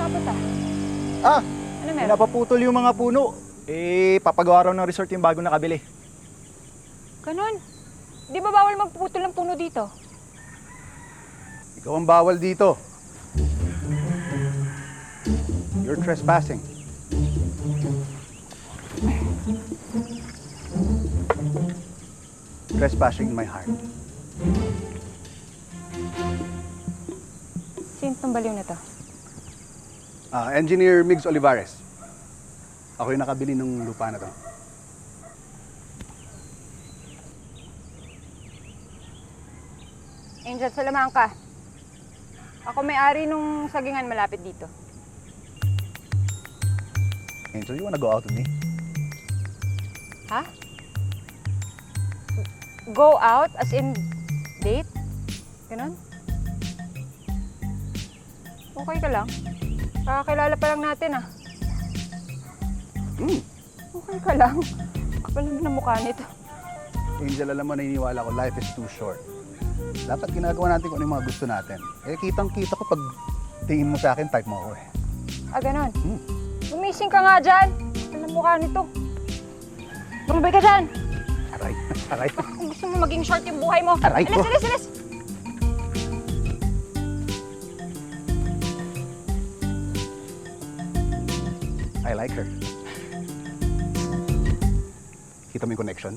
Sabot ah. Ah, Ano meron? napaputol yung mga puno. Papagawa raw ng resort yung bago nakabili. Ganon. Di ba bawal magpuputol ng puno dito? Ikaw ang bawal dito. You're trespassing. Trespassing in my heart. Sino tong baliw na to? Engineer Migs Olivares. Ako yung nakabili ng lupa na to. Angel Salamanca. Ako may-ari nung sagingan malapit dito. Angel, you wanna go out with me? Ha? Go out? As in date? Ganon? Okay ka lang? Kakakilala pa lang natin ah. Okay ka lang? Kapal naman ang mukha nito. Angel, alam mo, naniniwala ko, life is too short. Dapat ginagawa natin kung ano yung mga gusto natin. Kitang-kita ko pag tingin mo sa akin, type mo ako eh. Ah, ganon? Gumising ka nga dyan. Kapal ang mukha nito. Tumabay ka dyan. Aray, aray. Kung gusto mo maging short yung buhay mo. Aray ko. Alis, alis, alis. I like her. Kita mo yung connection?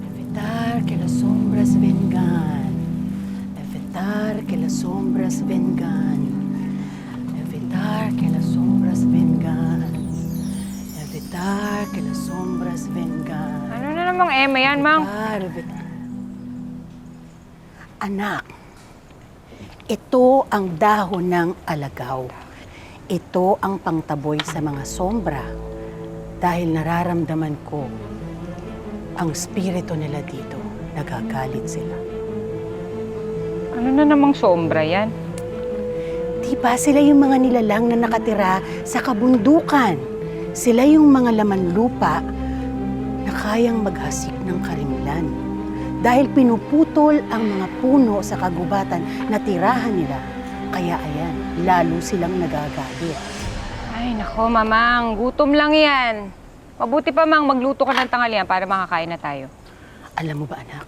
Evitar que las sombras vengan. Evitar que las sombras vengan. Evitar que las sombras vengan. Evitar que las sombras vengan. Ano na namang eme yan, Mang? Evitar. Anak, ito ang dahon ng alagaw. Ito ang pangtaboy sa mga sombra dahil nararamdaman ko ang spirito nila dito. Nagagalit sila. Ano na namang sombra yan? Di ba sila yung mga nilalang na nakatira sa kabundukan? Sila yung mga laman lupa na kayang maghasik ng karimlan. Dahil pinuputol ang mga puno sa kagubatan na tirahan nila. Kaya ayan, lalo silang nagagalit. Ay, nako, Mamang. Gutom lang yan. Mabuti pa, Mang, magluto ka ng tanghalian para makakain na tayo. Alam mo ba, anak?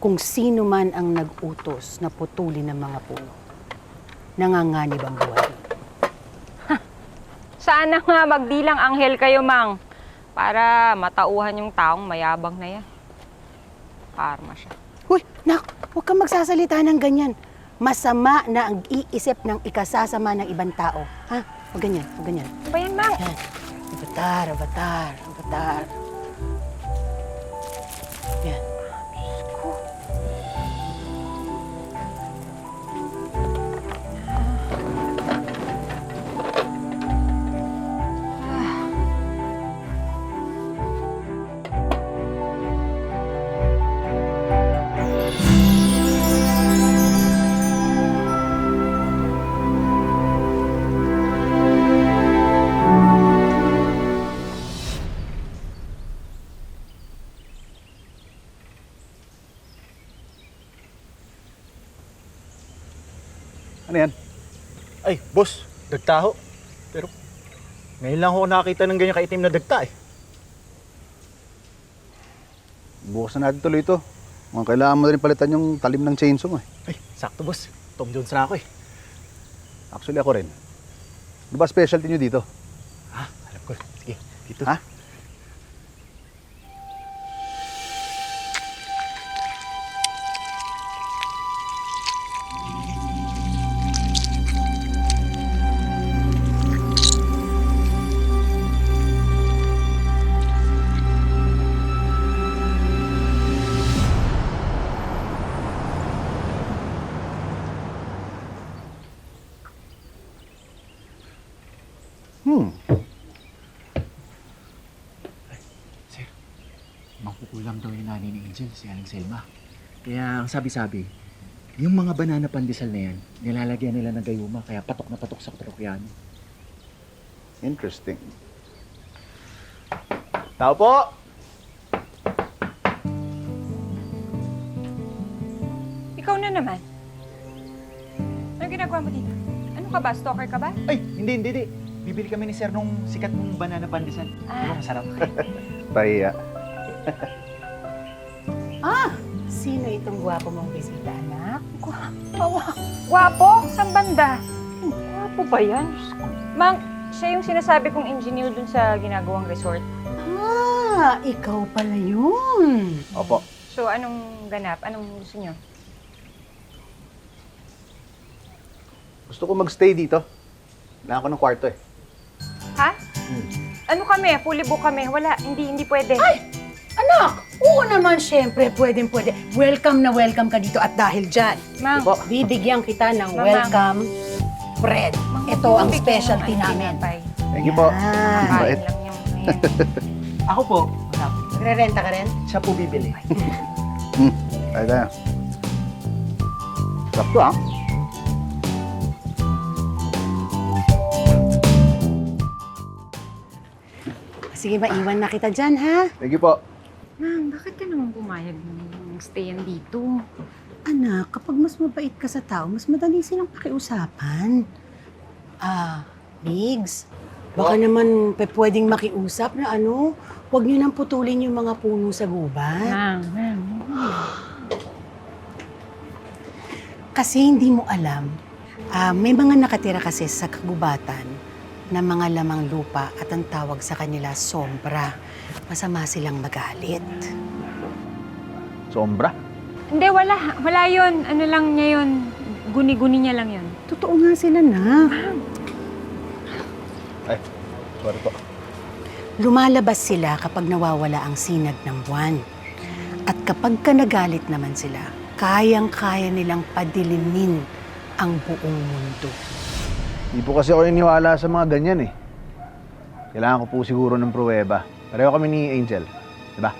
Kung sino man ang nag-utos na putulin ng mga puno, nanganganib ang buhay. Sana nga magdilang anghel kayo, Mang. Para matauhan yung taong mayabang na yan. Karma siya. Huy, nak, huwag kang magsasalita ng ganyan. Masama na ang iisip ng ikasasama ng ibang tao. Ha? Huwag ganyan, huwag ganyan. Ano ba yan, Mang? Yan. Avatar, avatar, avatar. Yan. Ano yan? Ay, boss, dagtaho. Pero ngayon lang ako nakakita ng ganyan kaitim na dagta eh. Bukas na natin tuloy ito. Mukhang kailangan mo na rin palitan yung talim ng chainsaw mo eh. Ay, sakto boss. Tom Jones na ako eh. Actually ako rin. Ano ba specialty nyo dito? Ha? Alam ko. Sige, dito. Ha? Sir, makukulam daw yung nanay ni Angel, si Aling Selma. Kaya ang sabi-sabi, yung mga banana pandesal na yan, nilalagyan nila ng gayuma, kaya patok na patok sa trokyano. Interesting. Tao po! Ikaw na naman. Ano ginagawa mo dito? Ano ka ba? Stalker ka ba? Ay, hindi. Bibili kami ni Sir nung sikat mong banana pandesal. Diba masarap? Pahiya. Sino itong gwapo mong bisita, anak? Gwapo? Saan banda? Gwapo ba yan? Mang, siya yung sinasabi kong engineer dun sa ginagawang resort. Ikaw pala yun. Opo. So, anong ganap? Anong gusto niyo? Gusto ko magstay dito. Kailangan ko ng kwarto eh. Ha? Ano kami? Fully book kami. Wala, hindi pwede. Anak, oo naman, syempre, pwede. Welcome na welcome ka dito at dahil dyan, Mang, Opo. bibigyan kita ng Mama. welcome bread. Mang, Ito ang bigyan specialty ng namin. tinapay. Thank you po. Yan. Kain Bait. lang yung ngayon. Ako po. Masarap. Magre-renta ka rin? Siya po bibili. Tayo tayo. Sarap to ah. Sige, maiwan na kita dyan, ha? Thank you po. Mang, bakit ka naman pumayag ng stayan dito? Anak, kapag mas mabait ka sa tao, mas madali silang pakiusapan. Migs, baka naman pwedeng makiusap na huwag niyo nang putulin yung mga puno sa gubat. Mang. Kasi hindi mo alam, may mga nakatira kasi sa kagubatan na mga lamang lupa at ang tawag sa kanila sombra. Masama silang magalit. Sombra. Hindi, wala. Wala yun. Ano lang niya yun. Guni-guni niya lang yun. Totoo nga sila na. Ay, sorry po. Lumalabas sila kapag nawawala ang sinag ng buwan. At kapag ka nagalit naman sila, kayang-kaya nilang padilimin ang buong mundo. Hindi po kasi ako niniwala sa mga ganyan eh. Kailangan ko po siguro ng pruweba. Pareho kami ni Angel. Diba?